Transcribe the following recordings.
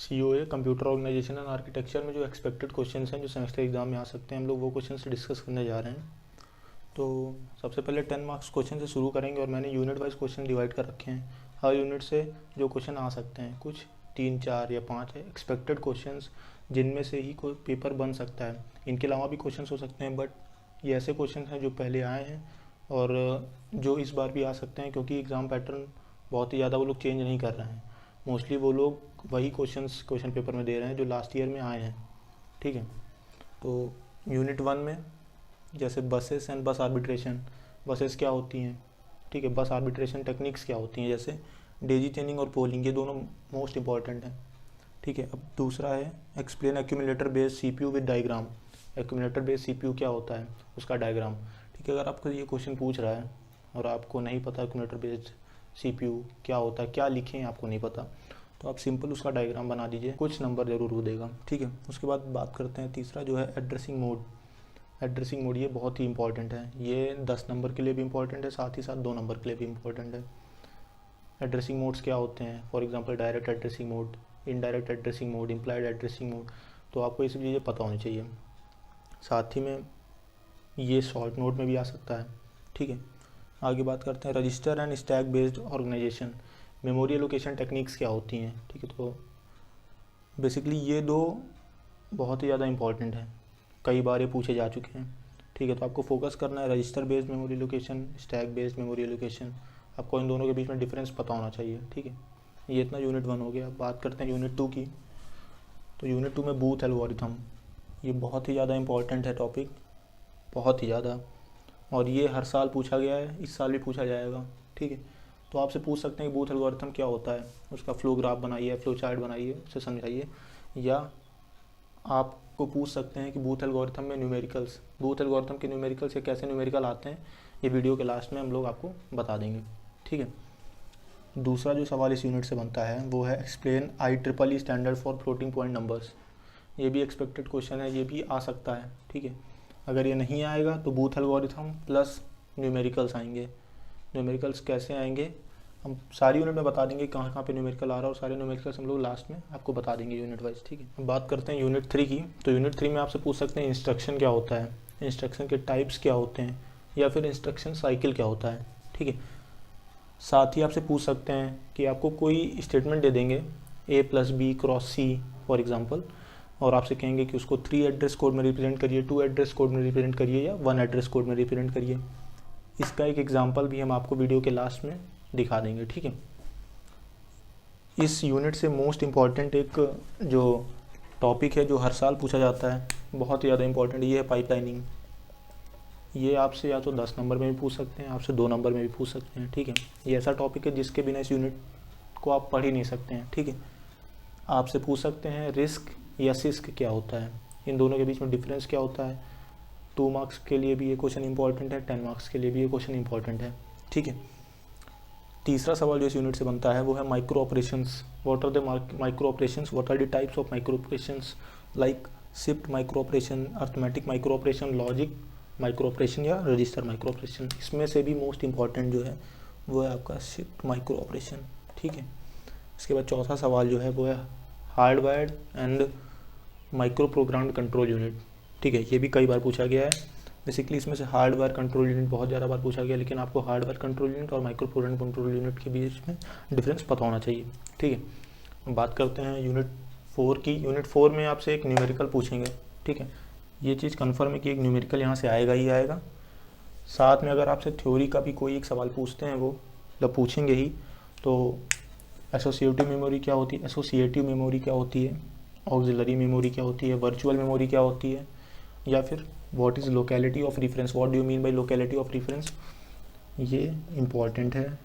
COA computer organization and architecture में जो expected questions हैं जो सेमेस्टर एग्जाम में आ सकते हैं, हम लोग वो क्वेश्चन से डिस्कस करने जा रहे हैं। तो सबसे पहले 10 मार्क्स क्वेश्चन से शुरू करेंगे और मैंने यूनिट वाइज क्वेश्चन डिवाइड कर रखे हैं। हर यूनिट से जो क्वेश्चन आ सकते हैं, कुछ 3, 4 या 5 है एक्सपेक्टेड क्वेश्चंस, जिनमें से ही कोई पेपर बन सकता है। इनके अलावा भी क्वेश्चंस हो सकते हैं, बट ये ऐसे क्वेश्चन हैं जो पहले आए हैं और जो इस बार भी आ सकते हैं, क्योंकि एग्ज़ाम पैटर्न बहुत ही ज़्यादा वो लोग चेंज नहीं कर रहे हैं। मोस्टली वो लोग वही क्वेश्चन पेपर में दे रहे हैं जो लास्ट ईयर में आए हैं। ठीक है, तो यूनिट 1 में जैसे बसेस एंड बस आर्बिट्रेशन, बसेस क्या होती हैं, ठीक है, बस आर्बिट्रेशन टेक्निक्स क्या होती हैं, जैसे डेजी चेनिंग और पोलिंग, ये दोनों मोस्ट इंपॉर्टेंट हैं। ठीक है, अब दूसरा है explain accumulator based CPU with diagram. Accumulator based CPU क्या होता है, उसका डायग्राम। ठीक है, अगर आपको ये क्वेश्चन पूछ रहा है और आपको नहीं पता एक्यूमुलेटर बेस्ड CPU क्या होता है, क्या लिखें आपको नहीं पता, तो आप सिंपल उसका डायग्राम बना दीजिए, कुछ नंबर ज़रूर वो देगा। ठीक है, उसके बाद बात करते हैं तीसरा जो है एड्रेसिंग मोड। एड्रेसिंग मोड ये बहुत ही इंपॉर्टेंट है, ये 10 नंबर के लिए भी इंपॉर्टेंट है, साथ ही साथ 2 नंबर के लिए भी इंपॉर्टेंट है। एड्रेसिंग मोड्स क्या होते हैं, for example direct addressing mode, indirect addressing mode, implied addressing mode, तो आपको ये सब चीज़ें पता होनी चाहिए। साथ ही में ये शॉर्ट नोट में भी आ सकता है। ठीक है, आगे बात करते हैं register and stack based organization, memory allocation techniques क्या होती हैं। ठीक है, तो बेसिकली ये 2 बहुत ही ज़्यादा इंपॉर्टेंट है, कई बार ये पूछे जा चुके हैं। ठीक है, तो आपको फोकस करना है register based memory allocation, stack based memory allocation, आपको इन दोनों के बीच में डिफरेंस पता होना चाहिए। ठीक है, ये इतना यूनिट 1 हो गया। बात करते हैं यूनिट 2 की। तो यूनिट 2 में बूथ एल्गोरिथम, ये बहुत ही ज़्यादा इंपॉर्टेंट है टॉपिक, बहुत ही ज़्यादा, और ये हर साल पूछा गया है, इस साल भी पूछा जाएगा। ठीक है, तो आपसे पूछ सकते हैं कि बूथ एल्गोरिथम क्या होता है, उसका फ्लो ग्राफ बनाइए, फ्लो चार्ट बनाइए, उसे समझाइए। या आपको पूछ सकते हैं कि बूथ एल्गोरिथम में न्यूमेरिकल्स, बूथ एल्गोरिथम के न्यूमेरिकल्स या कैसे न्यूमेरिकल आते हैं, ये वीडियो के लास्ट में हम लोग आपको बता देंगे। ठीक है, दूसरा जो सवाल इस यूनिट से बनता है वो है explain IEEE standard for floating point numbers. ये भी एक्सपेक्टेड क्वेश्चन है, ये भी आ सकता है। ठीक है, अगर ये नहीं आएगा तो बूथ एल्गोरिथम प्लस न्यूमेरिकल्स आएंगे। न्यूमेरिकल्स कैसे आएंगे हम सारी यूनिट में बता देंगे, कहाँ कहाँ पे न्यूमेरिकल आ रहा है, और सारे न्यूमेरिकल्स हम लोग लास्ट में आपको बता देंगे यूनिट वाइज। ठीक है, अब बात करते हैं यूनिट 3 की। तो यूनिट 3 में आपसे पूछ सकते हैं इंस्ट्रक्शन क्या होता है, इंस्ट्रक्शन के टाइप्स क्या होते हैं, या फिर इंस्ट्रक्शन साइकिल क्या होता है। ठीक है, साथ ही आपसे पूछ सकते हैं कि आपको कोई स्टेटमेंट दे देंगे A+B cross C for example, और आपसे कहेंगे कि उसको 3 एड्रेस कोड में रिप्रेजेंट करिए, 2 एड्रेस कोड में रिप्रेजेंट करिए, या 1 एड्रेस कोड में रिप्रेजेंट करिए। इसका एक एग्जांपल भी हम आपको वीडियो के लास्ट में दिखा देंगे। ठीक है, इस यूनिट से मोस्ट इम्पॉर्टेंट एक जो टॉपिक है जो हर साल पूछा जाता है, बहुत ही ज़्यादा इंपॉर्टेंट, ये है पाइपलाइनिंग। ये आपसे या तो 10 नंबर में भी पूछ सकते हैं, आपसे 2 नंबर में भी पूछ सकते हैं। ठीक है, ये ऐसा टॉपिक है जिसके बिना इस यूनिट को आप पढ़ ही नहीं सकते हैं। ठीक है, आपसे पूछ सकते हैं रिस्क या सिस्क क्या होता है, इन दोनों के बीच में डिफरेंस क्या होता है। 2 मार्क्स के लिए भी ये क्वेश्चन इंपॉर्टेंट है, 10 मार्क्स के लिए भी ये क्वेश्चन इंपॉर्टेंट है। ठीक है, तीसरा सवाल जो इस यूनिट से बनता है वो है micro operations. What are the micro operations, what are the types of micro operations, like shift micro operation, arithmetic micro operation, logic micro operation, या रजिस्टर माइक्रो ऑपरेशन। इसमें से भी मोस्ट इंपॉर्टेंट जो है वो है आपका शिफ्ट माइक्रो ऑपरेशन। ठीक है, इसके बाद चौथा सवाल जो है वो है hardwired and micro programmed control unit. ठीक है, ये भी कई बार पूछा गया है। बेसिकली इसमें से हार्डवेयर कंट्रोल यूनिट बहुत ज़्यादा बार पूछा गया, लेकिन आपको हार्डवेयर कंट्रोल यूनिट और माइक्रो प्रोग्राम कंट्रोल यूनिट के बीच में डिफरेंस पता होना चाहिए। ठीक है, बात करते हैं यूनिट 4 की। यूनिट 4 में आपसे एक न्यूमेरिकल पूछेंगे। ठीक है, ये चीज़ कन्फर्म है कि एक न्यूमेरिकल यहाँ से आएगा ही आएगा। साथ में अगर आपसे थ्योरी का भी कोई एक सवाल पूछते हैं, वो मतलब पूछेंगे ही, तो एसोसिएटिव मेमोरी क्या होती है, एसोसिएटिव मेमोरी क्या होती है, ऑक्सिलरी मेमोरी क्या होती है, वर्चुअल मेमोरी क्या होती है, या फिर what is locality of reference, what do you mean by locality of reference. ये इम्पॉर्टेंट है,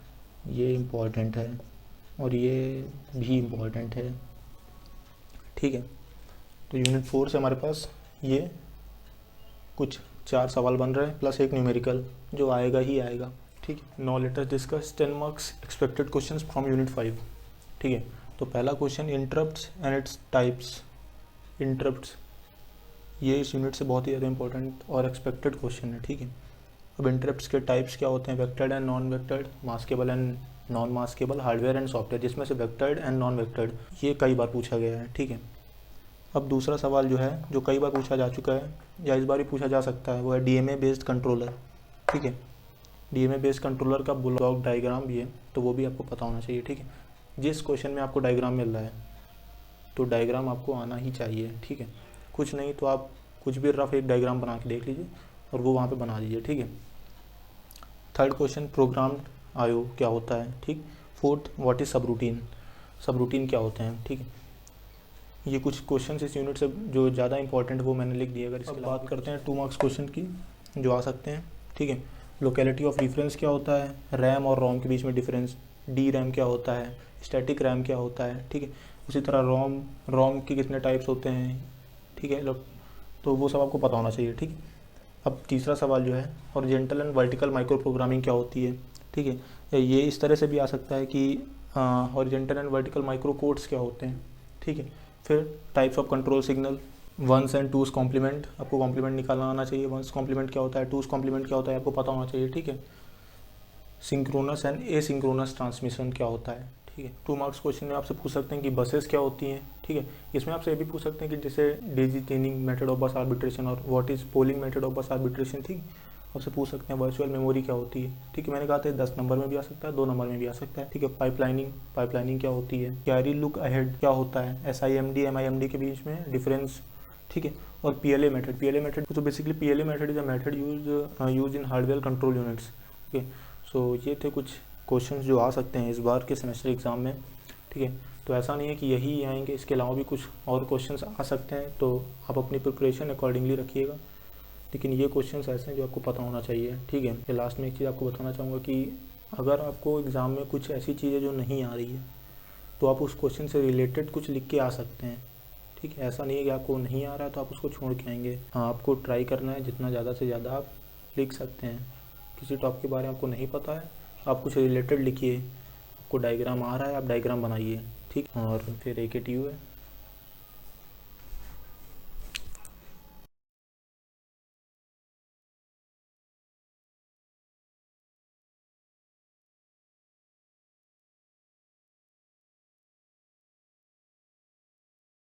ये इम्पॉर्टेंट है, और ये भी इम्पॉर्टेंट है। ठीक है, तो यूनिट 4 से हमारे पास ये कुछ 4 सवाल बन रहे हैं प्लस एक न्यूमेरिकल जो आएगा ही आएगा। ठीक है, now let us discuss 10 marks expected questions from unit 5। ठीक है, तो पहला question interrupts and its types. Interrupts ये इस यूनिट से बहुत ही ज़्यादा इंपॉर्टेंट और एक्सपेक्टेड क्वेश्चन है। ठीक है, अब इंटरप्ट्स के टाइप्स क्या होते हैं, vectored and non vectored, maskable and non maskable hardware and software, जिसमें से वेक्टर्ड एंड नॉन वेक्टर्ड, ये कई बार पूछा गया है। ठीक है, अब दूसरा सवाल जो है जो कई बार पूछा जा चुका है या इस बार भी पूछा जा सकता है वो है डीएमए बेस्ड कंट्रोलर। ठीक है, डीएमए बेस्ड कंट्रोलर का ब्लॉक डायग्राम भी है, तो वो भी आपको पता होना चाहिए। ठीक है, जिस क्वेश्चन में आपको डायग्राम मिल रहा है तो डायग्राम आपको आना ही चाहिए। ठीक है, कुछ नहीं तो आप कुछ भी रफ एक डायग्राम बना के देख लीजिए और वो वहाँ पे बना दीजिए। ठीक है, थर्ड क्वेश्चन प्रोग्राम्ड आयो क्या होता है। ठीक, फोर्थ व्हाट इज सब रूटीन, सब रूटीन क्या होते हैं। ठीक है, ये कुछ क्वेश्चन इस यूनिट से जो ज़्यादा इंपॉर्टेंट वो मैंने लिख दिए। अगर इसके बात करते हैं 2 मार्क्स क्वेश्चन की जो आ सकते हैं। ठीक है, लोकेलिटी ऑफ रेफरेंस क्या होता है, रैम और रोम के बीच में डिफरेंस, डी रैम क्या होता है, स्टैटिक रैम क्या होता है। ठीक है, उसी तरह रोम के कितने टाइप्स होते हैं। ठीक है, तो वो सब आपको पता होना चाहिए। ठीक है, अब तीसरा सवाल जो है horizontal and vertical micro programming क्या होती है। ठीक है, ये इस तरह से भी आ सकता है कि horizontal and vertical micro codes क्या होते हैं। ठीक है, फिर types of control signal, ones and twos complement, आपको कॉम्प्लीमेंट निकालना आना चाहिए। वंस कॉम्प्लीमेंट क्या होता है, टूस कॉम्प्लीमेंट क्या होता है, आपको पता होना चाहिए। ठीक है, सिंक्रोनस एंड एसिंक्रोनस ट्रांसमिशन क्या होता है। ठीक है, 2 मार्क्स क्वेश्चन में आपसे पूछ सकते हैं कि बसेस क्या होती हैं। ठीक है, इसमें आपसे ये भी पूछ सकते हैं कि जैसे डेजी चेनिंग मेथड ऑफ बस आर्बिट्रेशन और what is polling method of बस आर्बिट्रेशन। ठीक, आपसे पूछ सकते हैं वर्चुअल मेमोरी क्या होती है। ठीक है, मैंने कहा था 10 नंबर में भी आ सकता है, 2 नंबर में भी आ सकता है। ठीक है, पाइपलाइनिंग क्या होती है, कैरी लुक अहेड क्या होता है, SIMD MIMD के बीच में डिफरेंस। ठीक है, और PLA मेथड तो basically PLA method is a method use in hardware control units. Okay, so ये थे कुछ क्वेश्चंस जो आ सकते हैं इस बार के सेमेस्टर एग्ज़ाम में। ठीक है, तो ऐसा नहीं है कि यही आएंगे, इसके अलावा भी कुछ और क्वेश्चंस आ सकते हैं, तो आप अपनी प्रिपरेशन अकॉर्डिंगली रखिएगा। लेकिन ये क्वेश्चंस ऐसे हैं जो आपको पता होना चाहिए। ठीक है, फिर लास्ट में एक चीज़ आपको बताना चाहूँगा कि अगर आपको एग्ज़ाम में कुछ ऐसी चीज़ें जो नहीं आ रही है तो आप उस क्वेश्चन से रिलेटेड कुछ लिख के आ सकते हैं। ठीक है, ऐसा नहीं है कि आपको नहीं आ रहा है तो आप उसको छोड़ के आएंगे। हाँ, आपको ट्राई करना है जितना ज़्यादा से ज़्यादा आप लिख सकते हैं। किसी टॉपिक के बारे में आपको नहीं पता है आप कुछ रिलेटेड लिखिए, आपको डायग्राम आ रहा है आप डायग्राम बनाइए। ठीक, और फिर AKTU है।